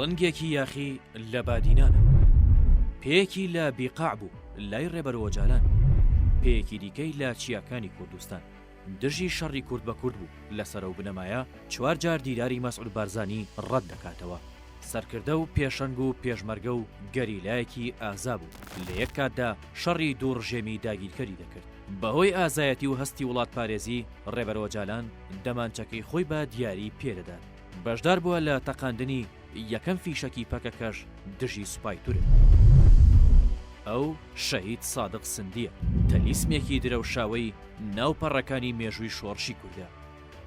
ڕەنگێکی یاخی لە بادینانە پێیەکی لە بیقاع بوو لای ڕێبەرۆجالان پێیەکی دیکەی لە چیاکانی کوردستان دژی شەڕی کورد بە کورد بوو لەسەر و بنەمایە 4 جار دیداری مەسعود بارزانی ڕەت دەکاتەوە سەرکردە و پێشەنگ و پێشمەرگە و گەریلایەکی ئازا بوو لە یەک کاتدا شەڕی دوو ڕژێمی داگیرکەری دەکرد بەهۆی ئازایەتی و هەستی وڵات پارێزی ڕێبەرۆجالان دەمانچەکەی خۆی بە دیاری پێدەدات بەشدار بووە لە تەقاندنی یەکەم فیشەکی پەکەکەش دژی سوپای تورێ ئەو شەهید سادق سندیە تەلیسمێکی درەوشاوەی ناوپەڕەکانی مێژووی شۆڕشی کوردە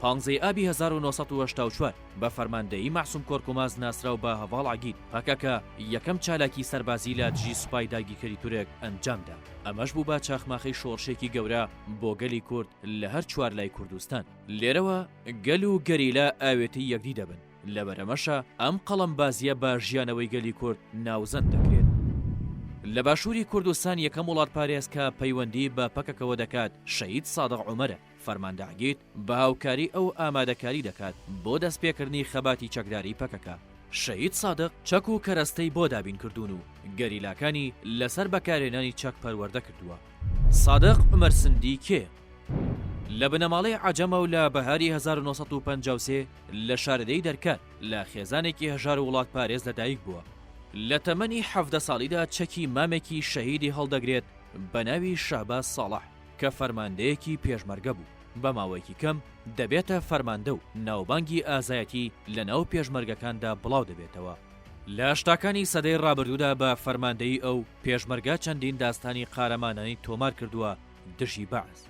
15 ئابی 1984 بە فەرماندەیی مەعسووم کۆرکوماز ناسراو بە هەڤاڵ عەگید پەکەکە یەکەم چالاکی سەربازی لە دژی سوپای داگیرکەری تورێک ئەنجامدا ئەمەش بوو بە چاخماخەی شۆڕشێکی گەورە بۆ گەلی کورد لە هەر چوار لای کوردستان لێرەوە گەل و گەریلا ئاوێتی یەکدی دەبن لەبەرەمەشە ئەم قەڵەمبازیە بە ژیانەوەی گەلی کورد ناوزەند دەکرێت لە باشووری کوردستان یەکەم وڵات پارێز کە پەیوەندی بە پەکەکەوە دەکات شەهید سادق عومەرە فەرماندە عەگید بە هاوکاری ئەو ئامادەکاری دەکات بۆ دەستپێکردنی خەباتی چەکداری پەکەکە شەهید سادق چەک و کەرەستەی بۆ دابین کردوون و گەریلاکانی لەسەر بەکارهێنانی چەک پەروەردە کردووە سادق عومەر سندی کێ لە بنەماڵەی عەجەمە و لە بەهاری 1953 لە شارەدەی دەرکات لە خێزانێکی هەژار وڵات پارێز لەدایک بووە لە تەمەنی 17 ساڵیدا چەکی مامێکی شەهیدی هەڵدەگرێت بە ناوی شاباز ساڵح کە فەرماندەیەکی پێشمەرگە بوو بە ماوەیەکی کەم دەبێتە فەرماندە و ناوبانگی ئازایەتی لە ناو پێشمەرگەکاندا بڵاو دەبێتەوە لە شتاکانی سەدەی ڕابردوودا بە فەرماندەی ئەو پێشمەرگە چەندین داستانی قارەمانانی تۆمار کردووە دژی بەعز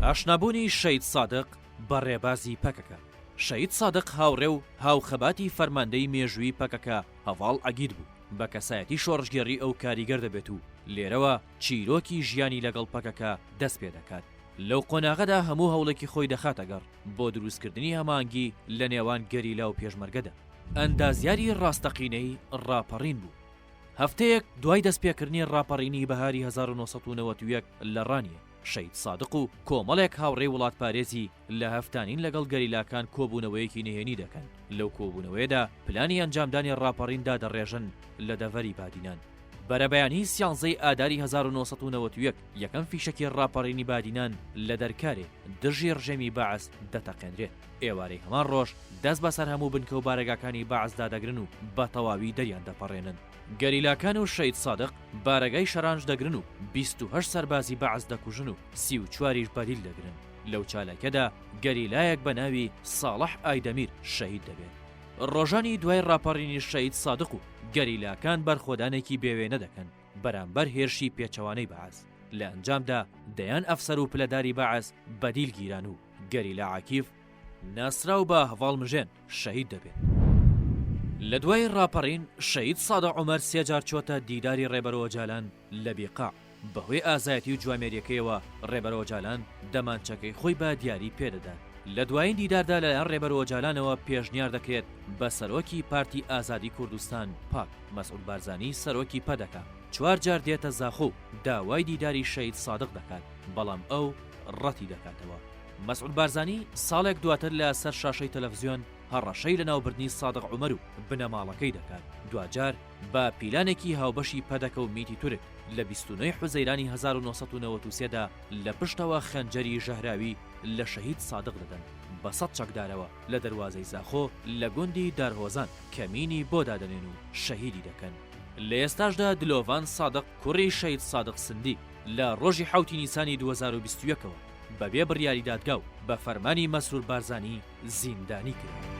ئاشنابوونی شەهید سادق بە ڕێبازی پەکەکە شەهید سادق هاوڕێ و هاوخەباتی فەرماندەی مێژووی پەکەکە هەڤاڵ عەگید بوو بە کەسایەتی شۆڕشگێڕی ئەو کاریگەر دەبێت و لێرەوە چیرۆکی ژیانی لەگەڵ پەکەکە دەست پێ دەکات لەو قۆناغەدا هەموو هەوڵێکی خۆی دەخاتە گەڕ بۆ دروستکردنی هەمانگی لە نێوان گەریلا و پێشمەرگەدا ئەندازیاری ڕاستەقینەی ڕاپەڕین بوو هەفتەیەک دوای دەستپێکردنی ڕاپەڕینی بەهاری 1991 لە ڕانیە شەهید سادق و کۆمەڵێک هاوڕێی وڵات پارێزی لە هەفتانین لەگەڵ گەریلاکان کۆبوونەوەیەکی نهێنی دەکەن لەو کۆبوونەوەیەدا پلانی ئەنجامدانی ڕاپەڕیندا دەڕێژن لە دەڤەری بادینان بەرەبەیانی 11 ئاداری 1991 یەکەم فیشەکی ڕاپەڕینی بادینان لە دەرکارێ دژی ڕژێمی بەعز دەتەقێنرێت ئێوارەی هەمان ڕۆژ دەست بەسەر هەموو بنکە و بارەگاکانی بەعزدا دەگرن و بە تەواوی دەریان دەپەڕێنن گەریلاکان و شەهید سادق بارەگای شەرانج دەگرن و 28 سەربازی بەعز دەکوژن و 34 بەدیل دەگرن لەو چالاکەدا گەریلایەک بە ناوی ساڵح ئایدەمیر شەهید دەبێت ڕۆژانی دوای ڕاپەڕینی شەهید سادق و گەریلاکان بەرخۆدانێکی بێوێنە دەکەن بەرامبەر هێرشی پێچەوانەی بەعز لە ئەنجامدا دەیان ئەفسەر و پلەداری بەعز بەدیل گیران و گەریلا عەکیف ناسراو بە هەڤاڵ مژێن شەهید دەبێت لە دوای ڕاپەڕین شەهید سادق عومەر 3 جار چۆتە دیداری ڕێبەرۆجالان لە بیقاع بەهۆی ئازایەتی و جوامێریەکەیەوە ڕێبەرۆجالان دەمانچەکەی خۆی بە دیاری پێدەدات لە دوایین دیداردا لەلایەن ڕێبەرۆجالانەوە پێشنیار دەکرێت بە سەرۆکی پارتی ئازادی کوردستان پاک مەسعود بارزانی سەرۆکی پەدەکە 4 جار دێتە زاخۆ و داوای دیداری شەهید سادق دەکات بەڵام ئەو ڕەتی دەکاتەوە مەسعود بارزانی ساڵێک دواتر لە سەر شاشەی تەلەڤیزیۆن هەڕەشەی لە ناوبردنی سادق عومەر و بنەماڵەکەی دەکات دوجار بە پیلانێکی هاوبەشی پەدەکە و میتی تورک لە 29 حوزەیرانی 1993دا لە پشتەوە خەنجەری ژەهراوی لە شەهید سادق دەدەن بە 100 چەکدارەوە لە دەروازەی زاخۆ لە گوندی دارهۆزان کەمینی بۆ دادەنێن و شەهیدی دەکەن لە ئێستاشدا دلۆڤان سادق کوڕی شەهید سادق سندی لە ڕۆژی 7 نیسانی 2021ەوە بەبێ بڕیاری دادگا و بە فەرمانی مەسرور بارزانی زیندانی کرد.